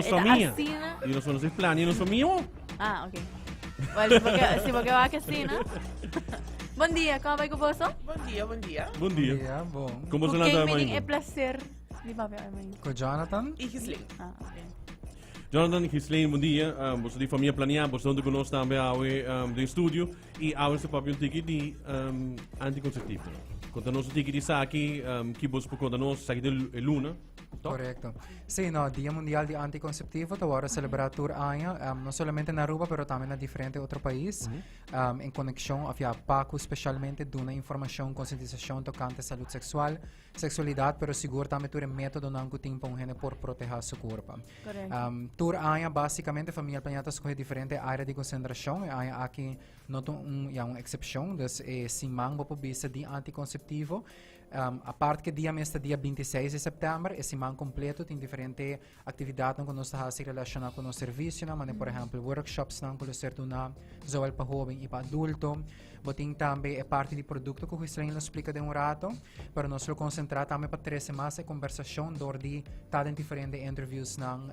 famiglia. Assina. Io non sono i plani, non sono mio. Ah, ok. Well, si porque va a casina. Bom dia, como vai com você? Bom dia, bom dia. Bom dia. Yeah, bom. Como se Porque nada meaning é mais. prazer. Di ba ba mãe? Com Jonathan? E Gisling. Ah, ok. Jonathan, Gislene, bom dia. Você de família planear, você não conosco também do estúdio e agora você pode um ticket de anticonceptivo. Conta nosso ticket de saque, que você pode contar nosso saque de luna. Correcto. Sí, no, Día Mundial de Anticonceptivo, te voy a celebrar todo año, no solamente en Aruba, pero también en diferentes otros países, en conexión hacia PACU, especialmente de una información, concientización tocante salud sexual, sexualidad, pero seguro también tu método no tiempo un género por proteger su cuerpo. Correcto. Todo año, básicamente, familia Planeta escoge diferentes áreas de concentración, hay aquí no una excepción, entonces, sin mango por vista de anticonceptivo. A parte que dia mês dia 26 de setembro, esse man completo tem diferentes atividades que nós estamos relacionadas com o serviço, mas por exemplo, workshops não com certo na zowel para jovem e para adulto. Botem também é parte de produto que o Gislain nos explica de rato, para nós concentrar também para 3 semanas conversação dor de em diferentes interviews não,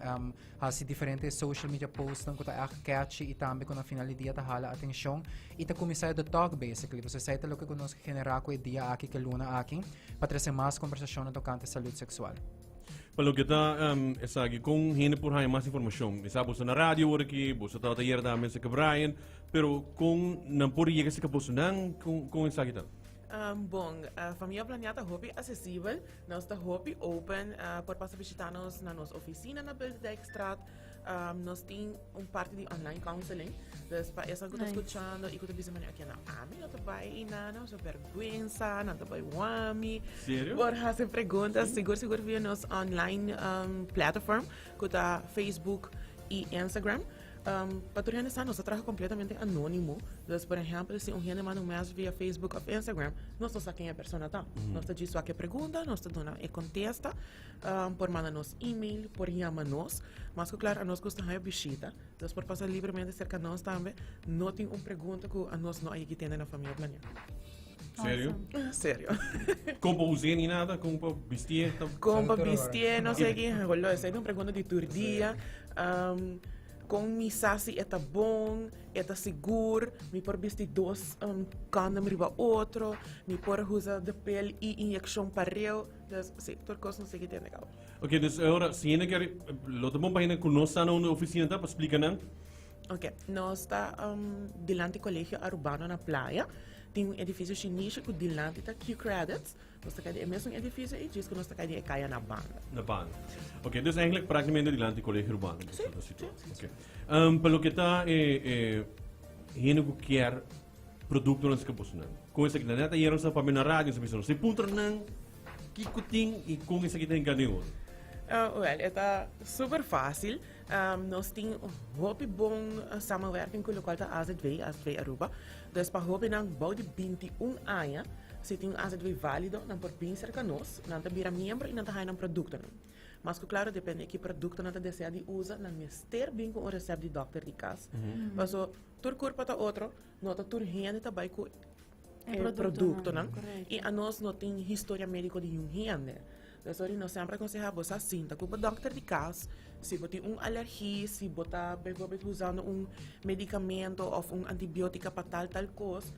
assim diferentes social media posts não que tá catch e também com a finalidade de hala atenção e tá começar do talk basically, você sai o que nós generar com o dia aqui que luna aqui para 3 semanas conversação tocante saúde sexual. Para o que está, aqui com gente por aí mais informação. Sabe, você na rádio aqui, você está a taller da mesa que Brian, pero com não por aí que se capô não com isso aqui tá. Bom, a família Planeta Hobby acessível, nós está Hobby open, por passar visitar-nos na nossa oficina na Beldijkstraat. Nós temos parte de online counseling, dus para essa que está escutando e que está dizendo aqui na AMI, não está vai na nossa vergonha, não está vai wami. Sério? Por fazer perguntas, seguro via nossa online plataforma, que está Facebook e Instagram. Para nós trabalha completamente anônimo. Então, por exemplo, se gente manda mensagem via Facebook ou Instagram, nós não sabemos quem é a pessoa está. Nós diz só que pergunta, nós damos e contesta, por mandar nos e-mail, por chamar nos. Mas, claro, a nós gosta de visita. Então, por passar livremente cerca de nós também, não tem uma pergunta que a nós não há que ter na família Planeta. Sério? Sério. Com para usar nem nada, com para vestir. Com para vestir, não sei o que. Essa é uma pergunta de todo dia. Com mi sasi é bom, é seguro, me por vestir 2 condom riba outro, me por usar de pele e injeção para eu, então, sim, todas coisas não sei que tem legal. Ok, então agora, se ainda quer, lota bom para que nós estamos na oficina, tá? Para explicar não? Ok, nós está delante do colégio urbano na praia, tem edifício chinês que delante está Q-Credits, nós está é mesmo edifício e diz que nós está caia na banda. Na banda. Ok, dus eigenlijk praticamente delante do colégio urbano. Sim, okay. Pelo que está, gente que quer produto não se capaz não. Com isso aqui na neta, eram só para na rádio, se ponto não, que cutim e com isso aqui tem ganho. Well, é super fácil. Nós temos muito bom samenwerking com o local da AZW Aruba. Dus para hopen nang bouw de 21 anos, se tem AZW válido, não por bem cerca nós, não te vira membro e não te hai nang produto não. Mas claro, depende que produto não te deseja de usa, não mister bem com o recept de doctor de casa. Mas o tur corpo ta outro, não te tur gente ta vai com produto não. E a nós não tem história médica de um gente. Então, nós sempre aconselhamos a cinta com o doctor de casa, se você tem alergia, se você está usando medicamento ou antibiótico para tal coisa,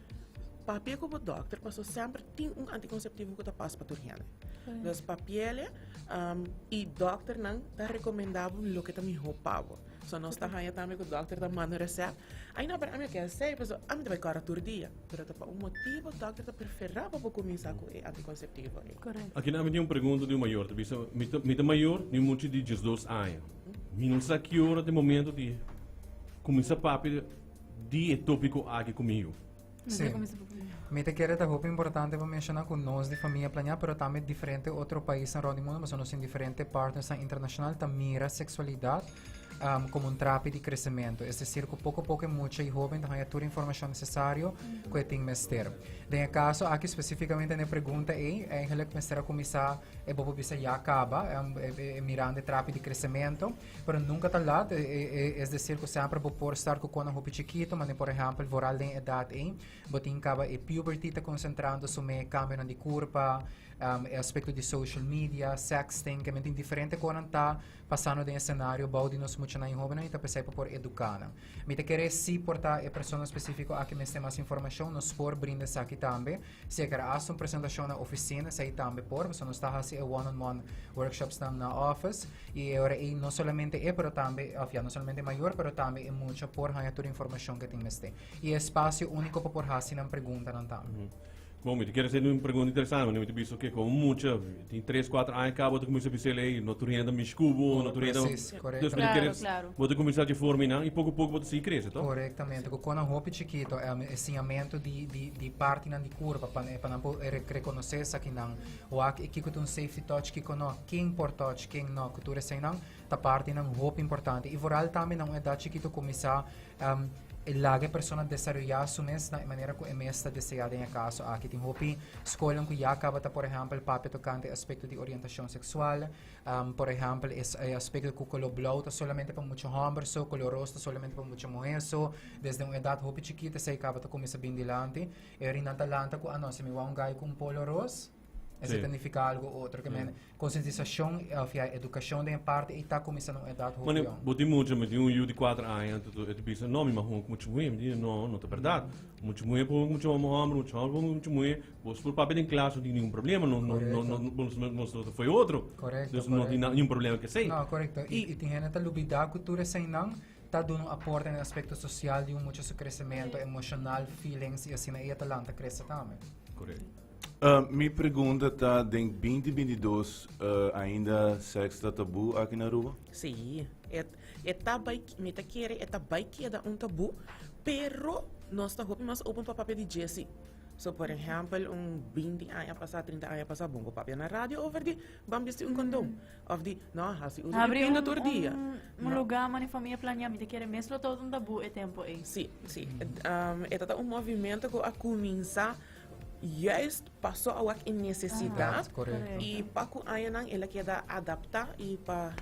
papel com o doctor, porque sempre tem anticonceptivo que passa para a gente. Então, papel e doctor não está recomendável o que está melhor para so nós está aí também com o doctor da manda receita. Aí não para mim que sei, mas a mim vai cara todo dia. Pero para motivo o doctor está preferir para começar com o anticonceptivo. Correto. Aqui na minha pergunta de maior, me maior, nem muito de 12 anos. Me não sei que hora de momento de começar papel de tópico aqui comigo. Sim. Me te quero dar roupa importante para mencionar com nós de família Planeta, pero também diferente outro país no mundo, mas nós em diferentes partners internacional também mira sexualidade como terapia de crescimento. É decir, que pouco a pouco muita jovem tem toda a informação necessária que tem mestre. Em caso, aqui especificamente na pergunta é eigenlijk mestre começar é bobo bisa já acaba, mirando terapia de crescimento, pero nunca está lá, é decir, que sempre por estar com quando roupa chiquito, mas por exemplo, voral de idade botin acaba e puberty está concentrando sobre câmbio de curva, é aspecto de social media, sexting, que tem diferente coisas tá passando de cenário, baudo nos muito na jovem e tá pensando por educar. Me te querer se portar a pessoa específica a que me tem mais informação, nos por brinda sa aqui também. Se quer uma apresentação na oficina, sai também por, você não está assim one-on-one workshops na office e agora não somente pero também, não somente maior, pero também é muito por ganhar toda a informação que tem neste. E espaço único para por fazer uma pergunta não também. Bom, eu quero fazer uma pergunta interessante, mas eu penso que com muita, tem 3, 4 anos, acaba de começar a pensar aí, não estou renda meus cubos, não estou renda... Correto. Claro. Vou começar de forma e pouco a pouco você cresce, tá? Corretamente. Quando eu roupa chiquito, é um ensinamento de parte de curva, para não reconhecer isso aqui não. O aqui que tem um safety touch, que não, quem por touch, quem não, cultura sem não, tá parte não roupa importante. E voral também não é da chiquito começar lage persona desarrollar su mes na maneira que é está deseada em caso aqui tem hopi escola que já acaba por exemplo papo tocante aspecto de orientação sexual por exemplo aspecto que color blau tá solamente para muito homens so color rosa solamente para muito mulheres so desde uma idade hopi chiquita se acaba tá começa bem dilante e rin talanta ko ano se me um guy com polo rosa isso significa algo outro que conscientização a educação de parte e está começando a idade mas botem muito mas de um de 4 anos tu pensa não mas muito ruim não é verdade muito ruim por muito ruim você por papel em classe não tem nenhum problema não foi outro correto não tem nenhum problema que sei não correto e tem gente lubida cultura sem não está dando aporte no aspecto social de muito crescimento emocional feelings e assim aí a talanta cresce também correto. Minha pergunta está em 2022 ainda sexo está tabu aqui na rua? Sim, me te querer que é um tabu, pero nós estamos mais open para papel de Jesse. So, por exemplo, 20 anos passar, 30 anos passar, bom, papel na rádio, over de, vamos vestir condom. Of de, não, assim, usa Abrir todo dia. Lugar, mas a família planear, me te querer mesmo todo um tabu é tempo aí. Sim. É movimento que a começar juist passou a uma necessidade e para que ela quer adaptar e para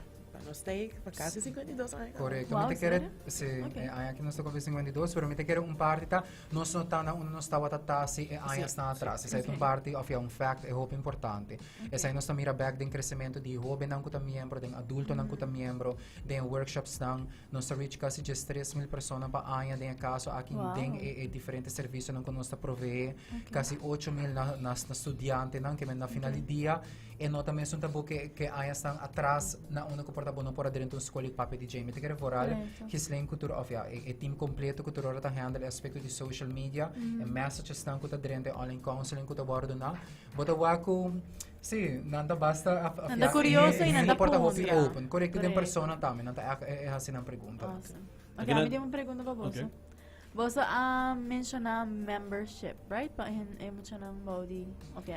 nós ter para quase 52 anos. Correto. Me te quero aqui nós estamos com 52, pero me te quero parte tá nós não está nós está a se anos na atrás. Essa é uma parte of um fact é muito importante. Essa nós está mira back de crescimento de jovem não kuta membro, de adulto não kuta membro, de workshops não nós reach quase 3,000 pessoas para ano de caso aqui tem diferentes serviços não que nós está prover, quase 8,000 nas estudiantes não que na final do dia e nós também são tabu que anos estão atrás na uma comporta não por dentro da escola de papel de Jamie. Te quero voral que sleng cultura of é time completo cultura tá handle aspecto de social media e messages estão que tá dentro online counseling que tá bordo na. Bota waku sim, nada basta nada curioso e nada porta open. Correto de persona também, não tá é assim uma pergunta. Okay, me deu uma pergunta para você. Você mencionar membership, right? Pa mencionar body of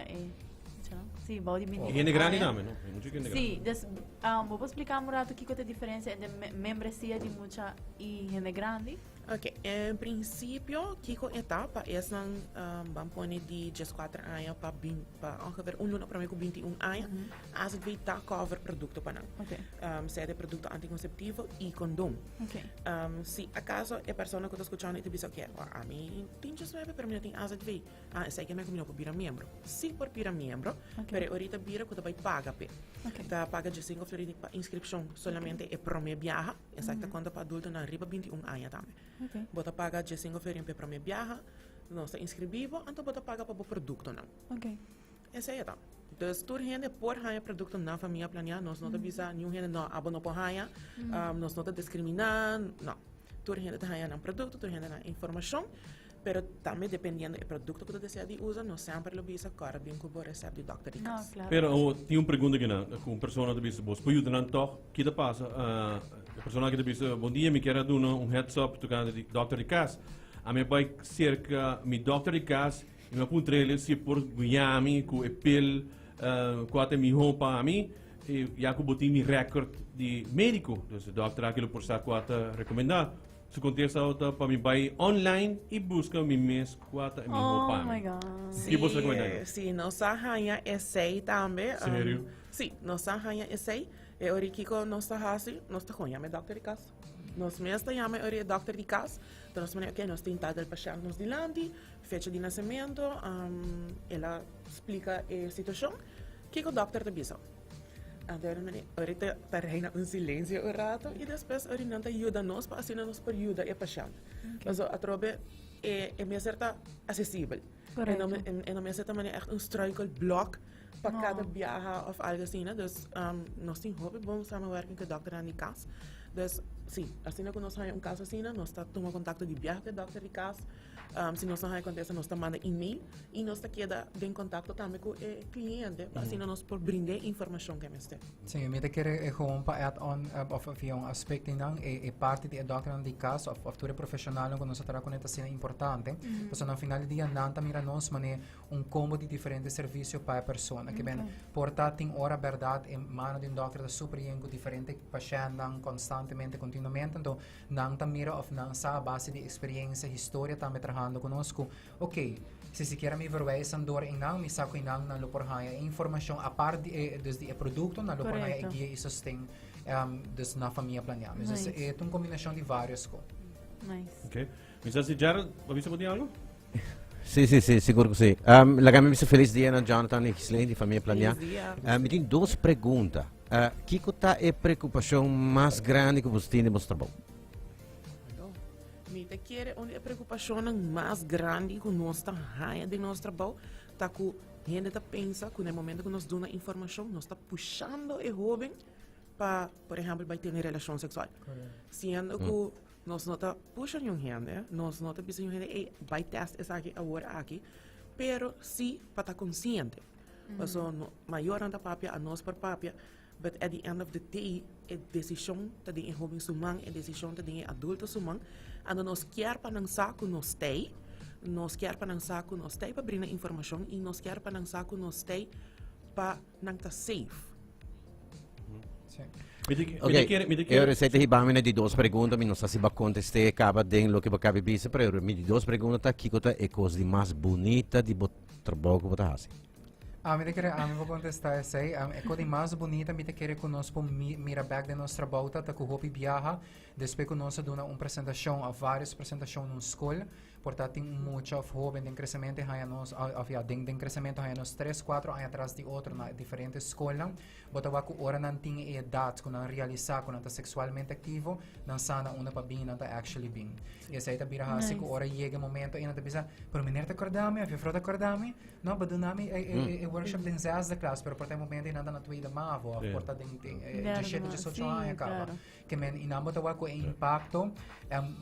Sim, body meaning. É grande também, não? Sim, vou explicar um rato o que é a diferença entre membresia de muita e gente grande. Ok, em princípio, Kiko etapa é vamos pôr de 4 anos para ongeveer luna para mim com 21 anos, as het weet dat cover produto para não. Se é de produto anticonceptivo e condom. Se acaso é pessoa que está escutando e te diz que a mim tem just web para mim tem as het weet, sei que me combina para virar membro. Se por virar membro, pero ahorita vira que vai paga pe. Tá paga de 5 florins para inscrição, solamente é para minha viaja, exata quando para adulto na riba 21 anos também. Bota paga de 5 florins para minha viaja, não está inscrito, então bota paga para o produto não. Essa é a tá. Dus tur gente por haya produto na família planear, nós não bisa nenhum gente não abono por haya, nós não discriminar, não. Tur gente haya na produto, tur gente na informação, pero também dependendo do produto que você deseja usar, nós sempre lo bisa cara bem com o recept do Dr. Dicas. Pero tem uma pergunta aqui não, com pessoa que bisa, vos pode ajudar toch, que te passa? A pessoa que bisa, bom dia, me quero dar heads up tocando de Dr. Dicas. A minha vai cerca mi Dr. Dicas, e me apuntrei se por Miami com epil quatro mi para mim e já que botei mi record de médico, então o doutor aquilo por sa quatro recomendar. Se contesta para mim vai online e busca mi mês quatro mi para mim. Oh my God. Que você recomenda? Sim, nós arranha essay também. Sério? Sim, nós arranha essay E ori kiko nos ta hasi, nos ta kon jame dokter di kas. Nos mesta jame ori dokter di kas. Então nós falamos, ok, nós temos tal paciente nos dilante, fecha de nascimento, ela explica a situação, que o dokter te bisa. Então, ahorita está reina silêncio um rato e depois ahorita ajuda nós para assim nós para ajudar o paciente. Mas a trobe é minha certa acessível. E não me certa maneira echt struikelblok para cada viaje of algo assim, né? Dus nós temos hobby bom samenwerking com o dokter aan die kas. Dus sim, assim que nós temos caso assim, nós está tomando contato de viagem com o dokter de kas. Se nós não acontece, nós manda e-mail e nós está queda em contato também com o cliente, assim nós por brindar informação que nós temos. Sim, eu quero gewoon para add-on of um aspecto não é parte de doctor de caso of tudo profissional que nós trabalhamos com essa é importante. Porque no final do dia não mira nós mané combo de diferentes serviços para a pessoa, que bem portar tem hora verdade em mano de doctor da super com diferentes pacientes constantemente, continuamente, então não mira of não sa base de experiência, história também trabalhando conosco. Ok, se quer me verwijzen door inang, me saco inang na luporhaya informação a parte dus de produto na luporhaya e guia e sustém dus na família planeada. Mas é uma combinação de vários co. Nice. Ok. Mr. Jared, avisa mo di algo? Sim, seguro que sim. Lagami se feliz dia na Jonathan e Gislaine de família planeada. Me tem duas perguntas. Que é a preocupação mais grande que você tem no seu trabalho? Te quer onde a preocupação mais grande que nós está raia de nosso trabalho, tá que a gente tá pensa que no momento que nós damos informação, nós está puxando o jovem para, por exemplo, vai ter uma relação sexual. Sendo que nós não está puxando um gente, nós não está pensando um gente, vai testar isso aqui agora aqui, pero sim para estar consciente. Mas o maior anda papia a nós por papia. But at the end of the day, a decisão tá de jovem sumang, a decisão tá de adulto sumang, ano nós quer para não saco nós tem, nós quer para não saco nós tem para brindar informação e nós quer para não saco nós tem para não tá safe. Eu receito ribamina de duas perguntas, não sei se vai contestar acaba de lo que vai caber bisa, pero me de duas perguntas aqui que é coisa mais bonita de trabalho que você faz. Me querer vou contestar essa aí. É coisa mais bonita, me querer conosco mira back de nossa volta, tá com o hobby viaja, depois que nós damos uma apresentação, a várias apresentações na escola, portanto tem muito of jovem de crescimento, aí nós, de crescimento aí nós 3, 4 anos atrás de outro na diferentes escolas, botava que hora não tinha idade, quando não realizar, quando está sexualmente ativo, não sana uma para bem, não está actually bem. E essa aí tá vira assim, que hora chega momento, e não tá pensando, pero menina te acordame, a frota acordame, não, mas dunami workshop din 6 da classe, pero porta momento ainda na tua mavo, porta din 17 anos acaba. Que men inamo tawa ko impacto,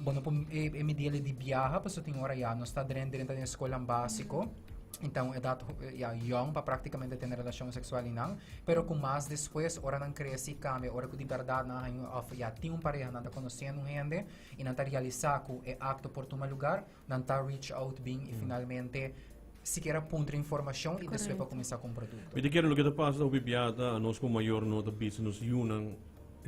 bueno po mediali di biyaha, paso ting ora ya, nós está dentro da escola básico. Então, é dado young para praticamente ter relação sexual não, pero com mais depois, ora não cresce e cambia, ora que de verdade não tem pareja, não está conhecendo gente, e não está realizar que é acto por tomar lugar, não está reach out bem e finalmente sequer apontar informação e depois para começar com o produto. Mas quero que passa da bibiada, nós como maior nota business unam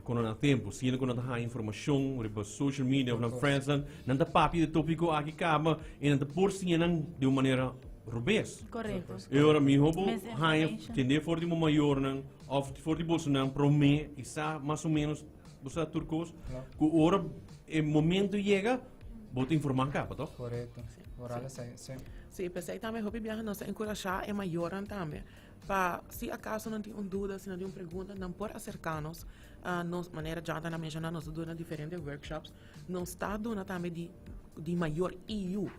quando há tempo, se não quando há informação, sobre social media, ou na friends, não dá papi de tópico aqui cama e não dá por si não de uma maneira robust. Correto. E ora mi hobo há tende for de maior não, ou for de bolso não, para mim, está mais ou menos, você turcos, que ora o momento chega, vou te informar capa, tá? Correto. Ora sim. Sim, pensei também, hobby viaja, nós encorajar e maior também. Para, se acaso não tem dúvida, se não tem uma pergunta, não pode acercar-nos. Nós, maneira já está na mencionar, nós damos diferentes workshops. Nós está dando também de maior EU.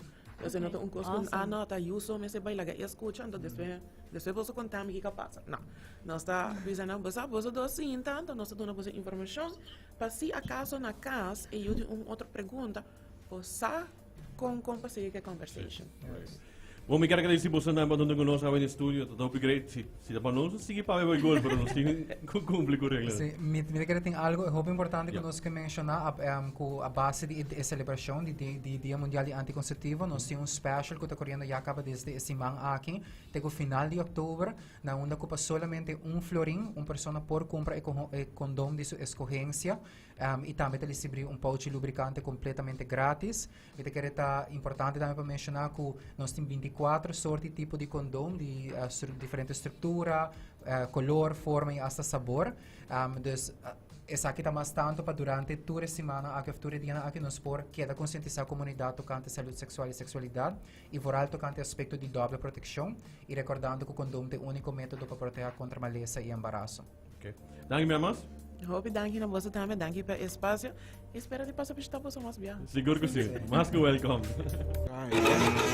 Você não tem curso com nota, eu sou, mas você vai lá e escuta, então depois você contar o que passa. Não, nós está dizendo, você dá sim, tanto, nós damos você informações. Para se acaso na casa, e eu tenho uma outra pergunta, você com compartilhar que conversation. Bom, me quero agradecer você andando para nós no estúdio, tá upgrade, se dá para nós, sigue para ver o gol, para nós cumprir com a regra. Sim, me quero ter algo importante que nós queremos mencionar, com a base de celebração do Dia Mundial Anticonceptivo, nós temos special que está correndo já acaba desde esse mês aqui, até o final de outubro, na onde ocupa solamente florim, uma pessoa por comprar condom de sua escolhência, e também ele recebe pouch lubricante completamente grátis. Me quero estar importante também para mencionar que nós temos 24 sorte tipo de condom de diferente estrutura, color, forma e hasta sabor. Dus essa aqui tá mais tanto para durante toda a semana aqui futuro dia aqui no sport queda conscientizar a comunidade tocante saúde sexual e sexualidade e voral tocante aspecto de doble proteção e recordando que o condom é o único método para proteger contra maleza e embaraço. Okay. Dank je, Memas. Hope danke na você também, danke pelo espaço. Espero de passar por estar por mais bem. Seguro que sim. Mas que welcome. Right.